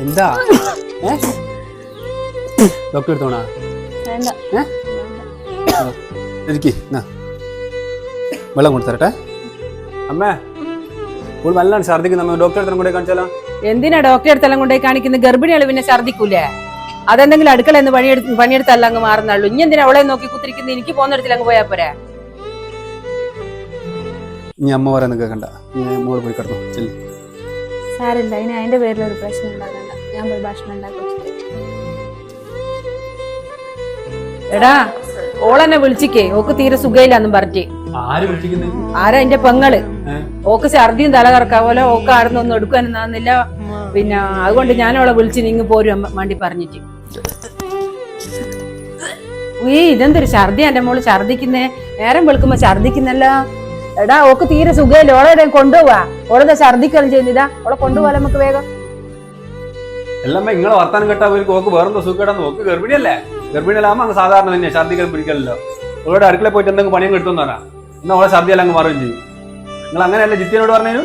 എന്താ ഡോക്ടർ എടുത്തോണാ എനിക്ക് വെള്ളം കൊടുത്തരട്ടെ. അമ്മേ ഇപ്പോൾ നല്ലാണ് ഛർദിക്കുന്ന, ഡോക്ടറെ അടുത്ത് കൊണ്ടേ കാണിച്ചാലോ? എന്തിനാ ഡോക്ടറെ അടുത്തെല്ലാം കൊണ്ടേ കാണിക്കുന്നത്? ഗർഭിണികൾ പിന്നെ ഛർദിക്കൂലേ? അതെന്തെങ്കിലും അടുക്കള എന്ന് പണിയെടുത്തല്ല അങ്ങ് മാറുന്നുള്ളൂ. ഇനി എന്തിനാ അവളെ നോക്കി കുത്തിരിക്കുന്നത്? എനിക്ക് പോകുന്നിടത്തിൽ അങ്ങ് പോയാ പോരാ. ഇനി അമ്മ പറയുന്നത് കേൾക്കണ്ട, മോള് പോയി കിടന്നു ചെല്ലി. സാരില്ല, ഇനി അതിന്റെ പേരിൽ ഒരു പ്രശ്നം ഉണ്ടാകണ്ട. ഞാൻ പോയി ഭക്ഷണം ഉണ്ടാക്കി. എടാ ഓളെന്നെ വിളിച്ചിക്കേ, ഓക്ക് തീരെ സുഖയില്ലാന്നും പറഞ്ഞ്. ആരാ? എന്റെ പെങ്ങള്. ഓക്ക് ഛർദിയും തലകറക്കാ പോലെ ഓക്ക് ആടുന്ന് ഒന്നും എടുക്കാനൊന്നില്ല. പിന്നെ അതുകൊണ്ട് ഞാൻ അവളെ വിളിച്ച് നിങ്ങ് പോരും വേണ്ടി പറഞ്ഞിട്ട്. ഇതെന്തൊരു ഛർദി എന്റെ മോള് ഛർദിക്കുന്നേ? നേരം വെളുക്കുമ്പോ ഛർദിക്കുന്നല്ല. എടാ ഓക്ക് തീരെ സുഖയില്ല, ഓളെ കൊണ്ടുപോവാ. ഓളെന്താ ഛർദിക്കാനും ചെയ്യുന്നില്ല? ഓളെ കൊണ്ടുപോകാൻ നമുക്ക് വേഗം. എല്ലാം നിങ്ങളെ വർത്താനം കേട്ടാ ഓക്ക് വേറെന്തോ സുഖം. ഓക്ക് ഗർഭിണിയല്ലേ? ഗർഭിണിയല്ലാകുമ്പോ അങ്ങ് സാധാരണ തന്നെ ഛർദിക്കാൻ പിടിക്കലല്ലോ. ഓളോട് അടുക്കളയിൽ പോയിട്ട് എന്തെങ്കിലും പണിയും കിട്ടുമെന്ന് പറഞ്ഞാൽ എന്നാ ഓളെ ഛർദിയെല്ലാം അങ്ങ് മാറുകയും ചെയ്യും. നിങ്ങൾ അങ്ങനെയല്ലേ ജിത്തിനോട് പറഞ്ഞു?